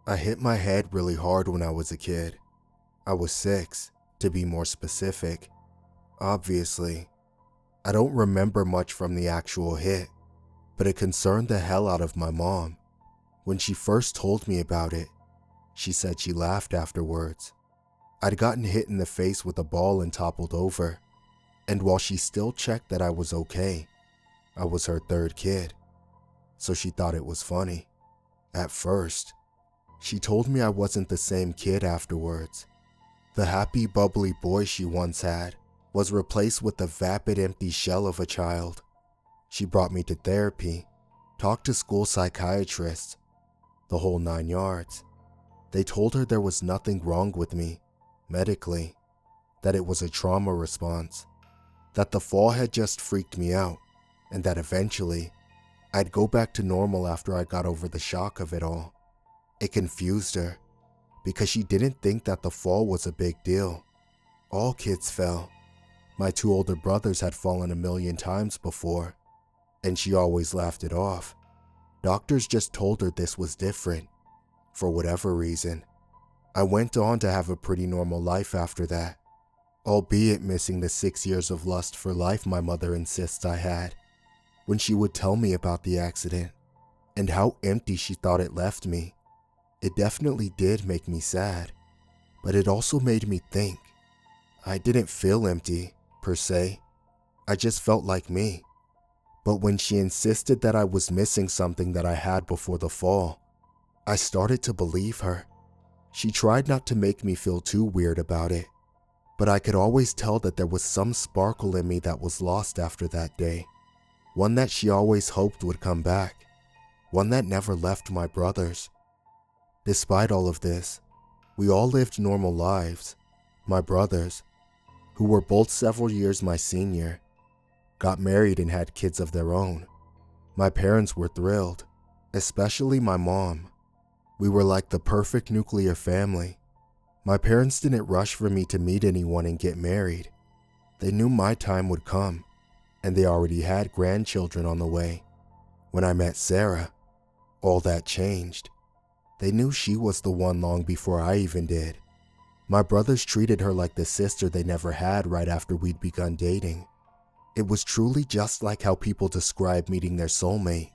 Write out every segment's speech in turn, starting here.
I hit my head really hard when I was a kid. I was 6, to be more specific. Obviously, I don't remember much from the actual hit, but it concerned the hell out of my mom. When she first told me about it, she said she laughed afterwards. I'd gotten hit in the face with a ball and toppled over, and while she still checked that I was okay, I was her 3rd kid, so she thought it was funny. At first, she told me I wasn't the same kid afterwards. The happy, bubbly boy she once had was replaced with the vapid, empty shell of a child. She brought me to therapy, talked to school psychiatrists, the whole 9 yards. They told her there was nothing wrong with me, medically, that it was a trauma response, that the fall had just freaked me out, and that eventually, I'd go back to normal after I got over the shock of it all. It confused her, because she didn't think that the fall was a big deal. All kids fell. My 2 older brothers had fallen a million times before, and she always laughed it off. Doctors just told her this was different, for whatever reason. I went on to have a pretty normal life after that, albeit missing the 6 years of lust for life my mother insists I had. When she would tell me about the accident, and how empty she thought it left me, it definitely did make me sad, but it also made me think. I didn't feel empty, per se. I just felt like me. But when she insisted that I was missing something that I had before the fall, I started to believe her. She tried not to make me feel too weird about it, but I could always tell that there was some sparkle in me that was lost after that day. One that she always hoped would come back. One that never left my brothers. Despite all of this, we all lived normal lives. My brothers, who were both several years my senior, got married and had kids of their own. My parents were thrilled, especially my mom. We were like the perfect nuclear family. My parents didn't rush for me to meet anyone and get married. They knew my time would come, and they already had grandchildren on the way. When I met Sarah, all that changed. They knew she was the one long before I even did. My brothers treated her like the sister they never had right after we'd begun dating. It was truly just like how people describe meeting their soulmate,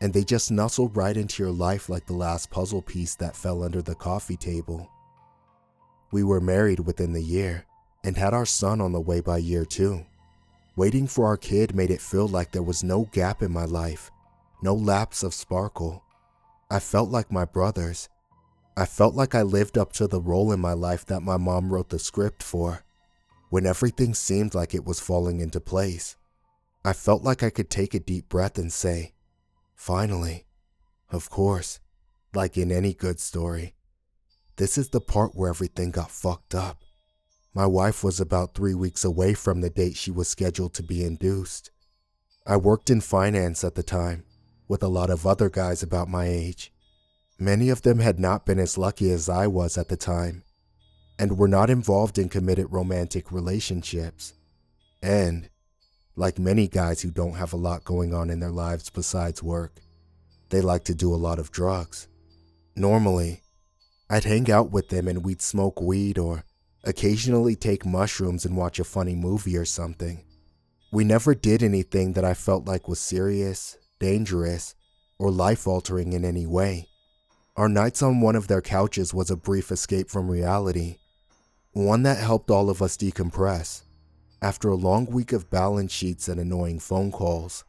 and they just nuzzled right into your life like the last puzzle piece that fell under the coffee table. We were married within the year, and had our son on the way by year 2. Waiting for our kid made it feel like there was no gap in my life, no lapse of sparkle. I felt like my brothers. I felt like I lived up to the role in my life that my mom wrote the script for. When everything seemed like it was falling into place, I felt like I could take a deep breath and say, finally. Of course, like in any good story, this is the part where everything got fucked up. My wife was about 3 weeks away from the date she was scheduled to be induced. I worked in finance at the time, with a lot of other guys about my age. Many of them had not been as lucky as I was at the time, and were not involved in committed romantic relationships. And, like many guys who don't have a lot going on in their lives besides work, they like to do a lot of drugs. Normally, I'd hang out with them and we'd smoke weed or occasionally take mushrooms and watch a funny movie or something. We never did anything that I felt like was serious, dangerous, or life-altering in any way. Our nights on one of their couches was a brief escape from reality, one that helped all of us decompress after a long week of balance sheets and annoying phone calls.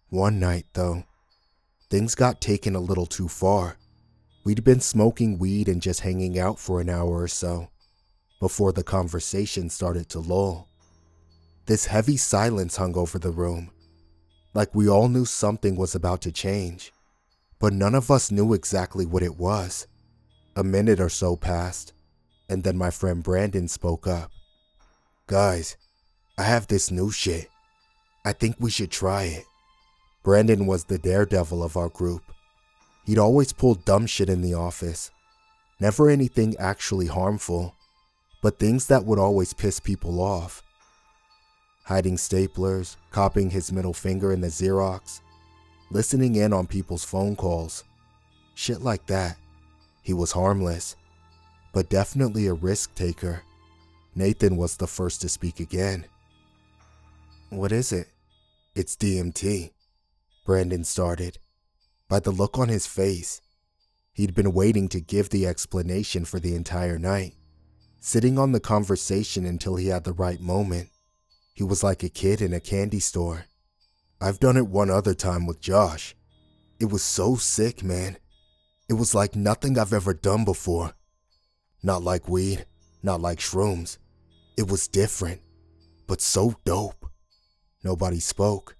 One night, though, things got taken a little too far. We'd been smoking weed and just hanging out for an hour or so, before the conversation started to lull. This heavy silence hung over the room, like we all knew something was about to change, but none of us knew exactly what it was. A minute or so passed, and then my friend Brandon spoke up. "Guys, I have this new shit. I think we should try it." Brandon was the daredevil of our group. He'd always pulled dumb shit in the office. Never anything actually harmful, but things that would always piss people off. Hiding staplers, copying his middle finger in the Xerox, listening in on people's phone calls. Shit like that. He was harmless, but definitely a risk taker. Nathan was the first to speak again. "What is it?" "It's DMT," Brandon started. By the look on his face, he'd been waiting to give the explanation for the entire night, sitting on the conversation until he had the right moment. He was like a kid in a candy store. "I've done it one other time with Josh. It was so sick, man. It was like nothing I've ever done before. Not like weed, not like shrooms. It was different, but so dope." Nobody spoke.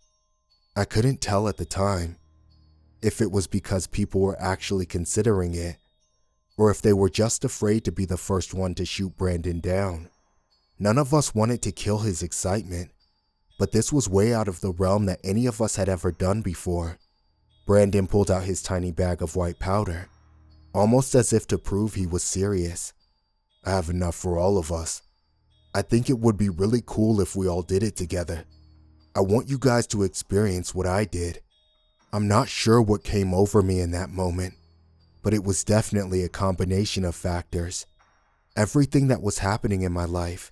I couldn't tell at the time if it was because people were actually considering it, or if they were just afraid to be the first one to shoot Brandon down. None of us wanted to kill his excitement, but this was way out of the realm that any of us had ever done before. Brandon pulled out his tiny bag of white powder, almost as if to prove he was serious. "I have enough for all of us. I think it would be really cool if we all did it together. I want you guys to experience what I did." I'm not sure what came over me in that moment, but it was definitely a combination of factors. Everything that was happening in my life.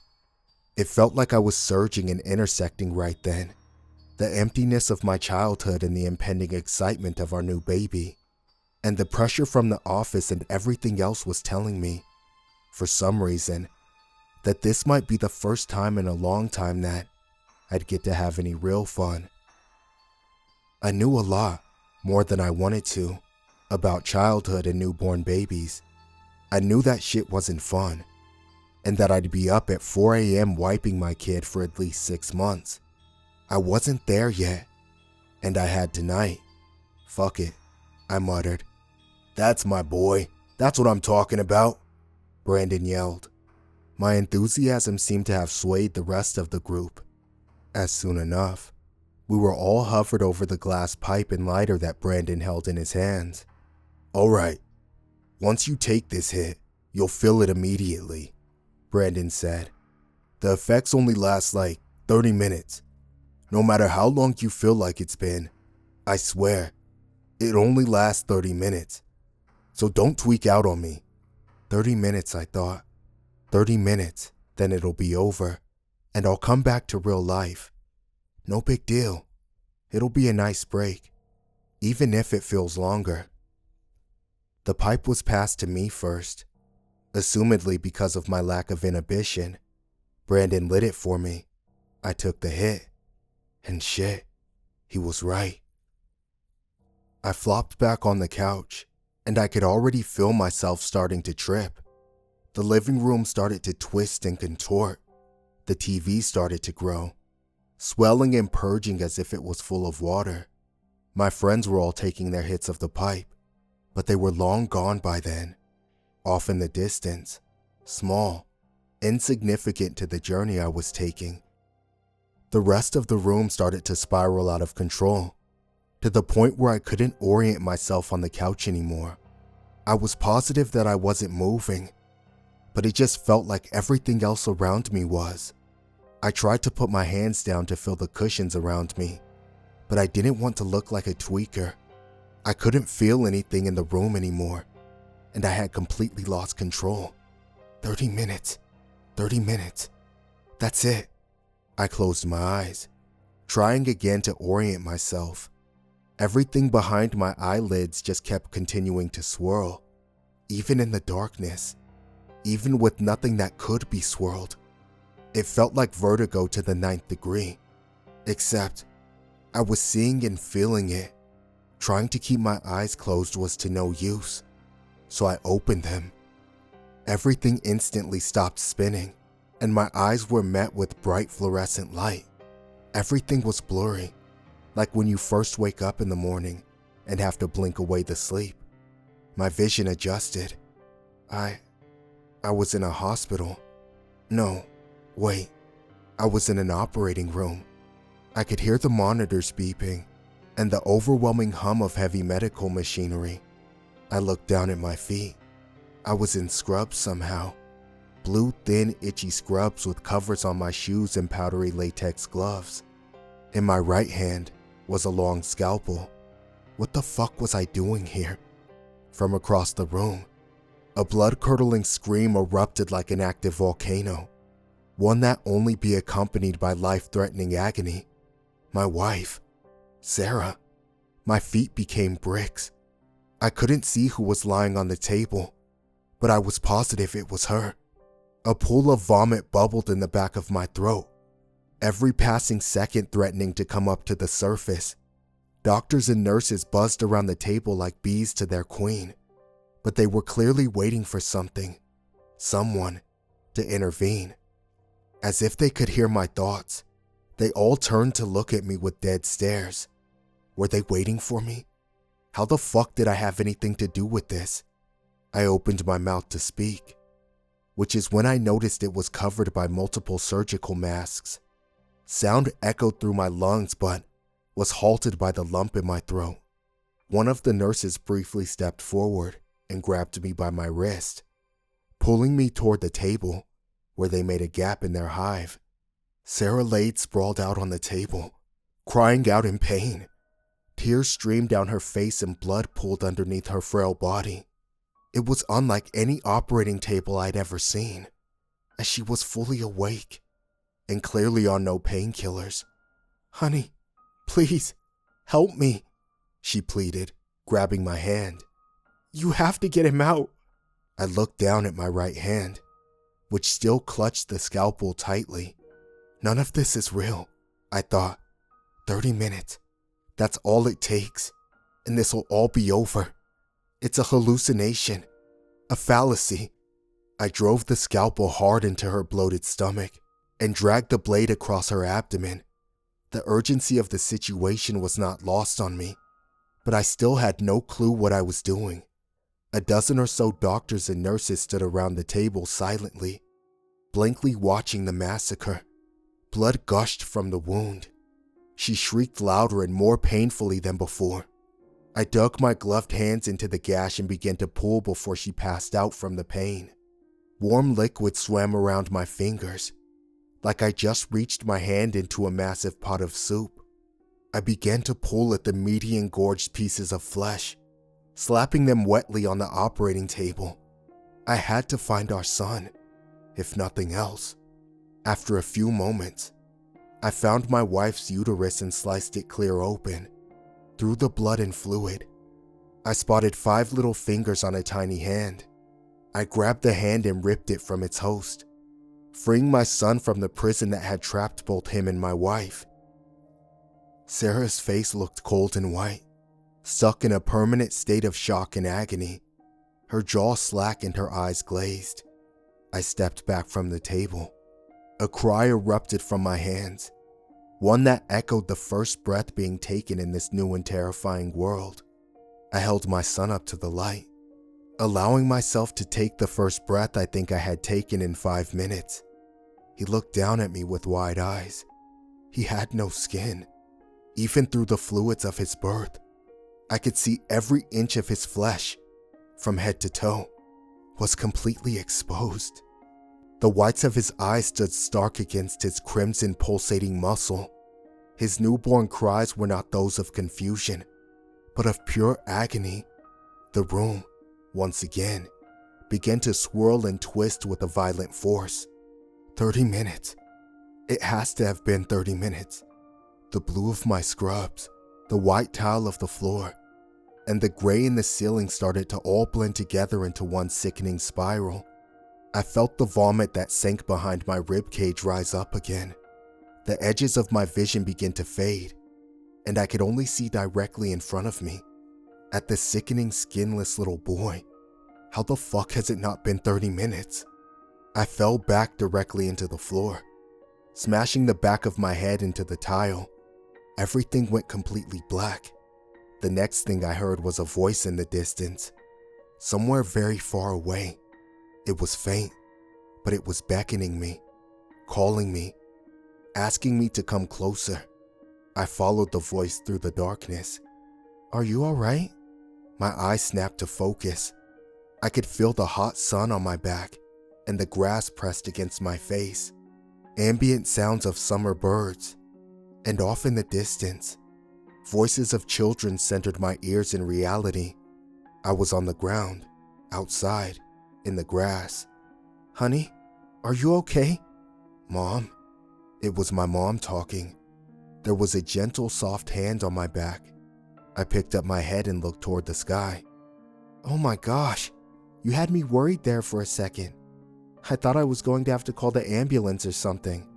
It felt like I was surging and intersecting right then. The emptiness of my childhood and the impending excitement of our new baby. And the pressure from the office and everything else was telling me, for some reason, that this might be the first time in a long time that I'd get to have any real fun. I knew a lot, more than I wanted to, about childhood and newborn babies. I knew that shit wasn't fun, and that I'd be up at 4 a.m. wiping my kid for at least 6 months. I wasn't there yet, and I had tonight. "Fuck it," I muttered. "That's my boy. That's what I'm talking about," Brandon yelled. My enthusiasm seemed to have swayed the rest of the group, as soon enough, we were all hovered over the glass pipe and lighter that Brandon held in his hands. "All right, once you take this hit, you'll feel it immediately," Brandon said. "The effects only last like 30 minutes. No matter how long you feel like it's been, I swear, it only lasts 30 minutes. So don't tweak out on me." 30 minutes, I thought. 30 minutes, then it'll be over, and I'll come back to real life. No big deal. It'll be a nice break, even if it feels longer. The pipe was passed to me first, assumedly because of my lack of inhibition. Brandon lit it for me. I took the hit, and shit, he was right. I flopped back on the couch, and I could already feel myself starting to trip. The living room started to twist and contort. The TV started to grow, swelling and purging as if it was full of water. My friends were all taking their hits of the pipe, but they were long gone by then, off in the distance, small, insignificant to the journey I was taking. The rest of the room started to spiral out of control, to the point where I couldn't orient myself on the couch anymore. I was positive that I wasn't moving, but it just felt like everything else around me was. I tried to put my hands down to feel the cushions around me, but I didn't want to look like a tweaker. I couldn't feel anything in the room anymore, and I had completely lost control. 30 minutes. 30 minutes. That's it. I closed my eyes, trying again to orient myself. Everything behind my eyelids just kept continuing to swirl, even in the darkness, even with nothing that could be swirled. It felt like vertigo to the 9th degree, except I was seeing and feeling it. Trying to keep my eyes closed was to no use, so I opened them. Everything instantly stopped spinning, and my eyes were met with bright fluorescent light. Everything was blurry, like when you first wake up in the morning and have to blink away the sleep. My vision adjusted. I was in a hospital. No, wait, I was in an operating room. I could hear the monitors beeping and the overwhelming hum of heavy medical machinery. I looked down at my feet. I was in scrubs somehow. Blue, thin, itchy scrubs with covers on my shoes and powdery latex gloves. In my right hand was a long scalpel. What the fuck was I doing here? From across the room, A blood-curdling scream erupted like an active volcano, one that only be accompanied by life-threatening agony. My wife, Sarah. My feet became bricks. I couldn't see who was lying on the table, but I was positive it was her. A pool of vomit bubbled in the back of my throat, every passing second threatening to come up to the surface. Doctors and nurses buzzed around the table like bees to their queen, but they were clearly waiting for someone, to intervene. As if they could hear my thoughts, they all turned to look at me with dead stares. Were they waiting for me? How the fuck did I have anything to do with this? I opened my mouth to speak, which is when I noticed it was covered by multiple surgical masks. Sound echoed through my lungs but was halted by the lump in my throat. One of the nurses briefly stepped forward and grabbed me by my wrist, pulling me toward the table where they made a gap in their hive. Sarah laid sprawled out on the table, crying out in pain. Tears streamed down her face and blood pooled underneath her frail body. It was unlike any operating table I'd ever seen, as she was fully awake and clearly on no painkillers. "Honey, please, help me," she pleaded, grabbing my hand. "You have to get him out." I looked down at my right hand, which still clutched the scalpel tightly. None of this is real, I thought. 30 minutes. That's all it takes, and this will all be over. It's a hallucination, a fallacy. I drove the scalpel hard into her bloated stomach and dragged the blade across her abdomen. The urgency of the situation was not lost on me, but I still had no clue what I was doing. A dozen or so doctors and nurses stood around the table silently, blankly watching the massacre. Blood gushed from the wound. She shrieked louder and more painfully than before. I dug my gloved hands into the gash and began to pull before she passed out from the pain. Warm liquid swam around my fingers, like I just reached my hand into a massive pot of soup. I began to pull at the meaty engorged pieces of flesh, slapping them wetly on the operating table. I had to find our son, if nothing else. After a few moments, I found my wife's uterus and sliced it clear open. Through the blood and fluid, I spotted 5 little fingers on a tiny hand. I grabbed the hand and ripped it from its host, freeing my son from the prison that had trapped both him and my wife. Sarah's face looked cold and white, stuck in a permanent state of shock and agony. Her jaw slack and her eyes glazed. I stepped back from the table. A cry erupted from my hands, one that echoed the first breath being taken in this new and terrifying world. I held my son up to the light, allowing myself to take the first breath I think I had taken in 5 minutes. He looked down at me with wide eyes. He had no skin. Even through the fluids of his birth, I could see every inch of his flesh, from head to toe, was completely exposed. The whites of his eyes stood stark against his crimson pulsating muscle. His newborn cries were not those of confusion, but of pure agony. The room, once again, began to swirl and twist with a violent force. 30 minutes. It has to have been 30 minutes. The blue of my scrubs, the white tile of the floor, and the gray in the ceiling started to all blend together into one sickening spiral. I felt the vomit that sank behind my ribcage rise up again. The edges of my vision began to fade, and I could only see directly in front of me, at the sickening skinless little boy. How the fuck has it not been 30 minutes? I fell back directly into the floor, smashing the back of my head into the tile. Everything went completely black. The next thing I heard was a voice in the distance, somewhere very far away. It was faint, but it was beckoning me, calling me, asking me to come closer. I followed the voice through the darkness. "Are you all right?" My eyes snapped to focus. I could feel the hot sun on my back and the grass pressed against my face. Ambient sounds of summer birds, and off in the distance, voices of children centered my ears in reality. I was on the ground, outside, in the grass. "Honey, are you okay?" "Mom?" It was my mom talking. There was a gentle, soft hand on my back. I picked up my head and looked toward the sky. "Oh my gosh, you had me worried there for a second. I thought I was going to have to call the ambulance or something."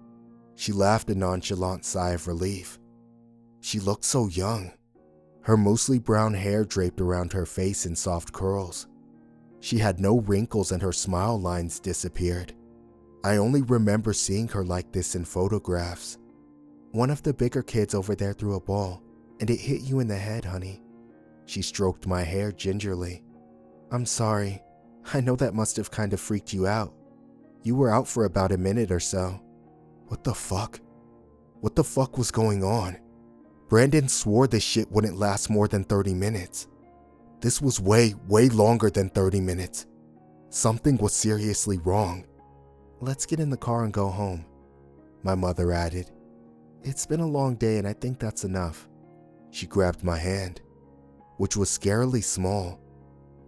She laughed a nonchalant sigh of relief. She looked so young. Her mostly brown hair draped around her face in soft curls. She had no wrinkles and her smile lines disappeared. I only remember seeing her like this in photographs. "One of the bigger kids over there threw a ball, and it hit you in the head, honey." She stroked my hair gingerly. "I'm sorry. I know that must have kind of freaked you out. You were out for about a minute or so." What the fuck? What the fuck was going on? Brandon swore this shit wouldn't last more than 30 minutes. This was way longer than 30 minutes. Something was seriously wrong. "Let's get in the car and go home," my mother added. "It's been a long day and I think that's enough." She grabbed my hand, which was scarily small.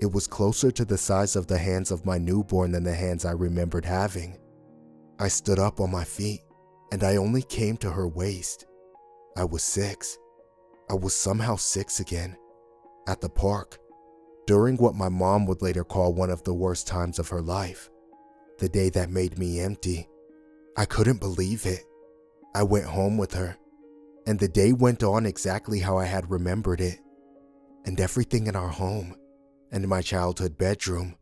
It was closer to the size of the hands of my newborn than the hands I remembered having. I stood up on my feet, and I only came to her waist. I was 6. I was somehow 6 again. At the park, during what my mom would later call one of the worst times of her life. The day that made me empty. I couldn't believe it. I went home with her, and the day went on exactly how I had remembered it. And everything in our home, and my childhood bedroom,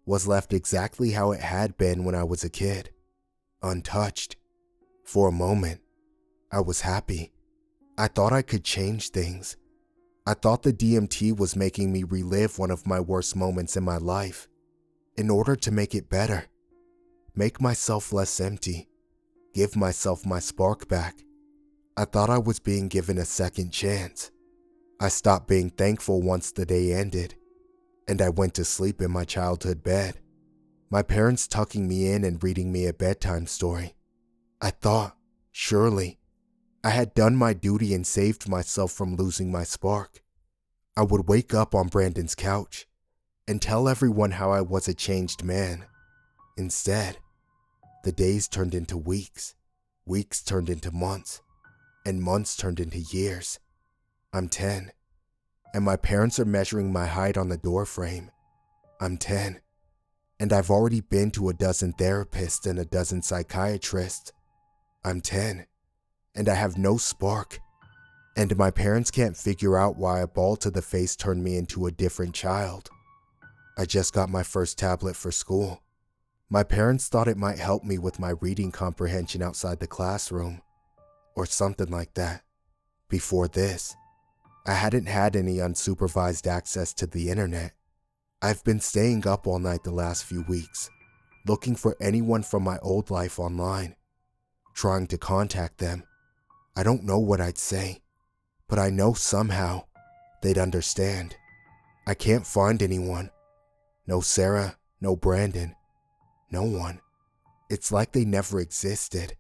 was left exactly how it had been when I was a kid. Untouched. For a moment, I was happy. I thought I could change things. I thought the DMT was making me relive one of my worst moments in my life, in order to make it better. Make myself less empty. Give myself my spark back. I thought I was being given a second chance. I stopped being thankful once the day ended, and I went to sleep in my childhood bed, my parents tucking me in and reading me a bedtime story. I thought, surely, I had done my duty and saved myself from losing my spark. I would wake up on Brandon's couch and tell everyone how I was a changed man. Instead, the days turned into weeks, weeks turned into months, and months turned into years. I'm 10, and my parents are measuring my height on the door frame. I'm 10, and I've already been to a dozen therapists and a dozen psychiatrists. I'm 10, and I have no spark, and my parents can't figure out why a ball to the face turned me into a different child. I just got my first tablet for school. My parents thought it might help me with my reading comprehension outside the classroom, or something like that. Before this, I hadn't had any unsupervised access to the internet. I've been staying up all night the last few weeks, looking for anyone from my old life online, trying to contact them. I don't know what I'd say, but I know somehow they'd understand. I can't find anyone. No Sarah, no Brandon, no one. It's like they never existed.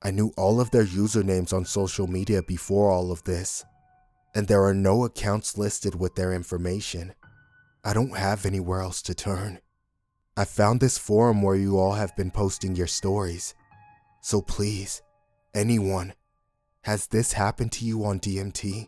I knew all of their usernames on social media before all of this, and there are no accounts listed with their information. I don't have anywhere else to turn. I found this forum where you all have been posting your stories. So please, anyone, has this happened to you on DMT?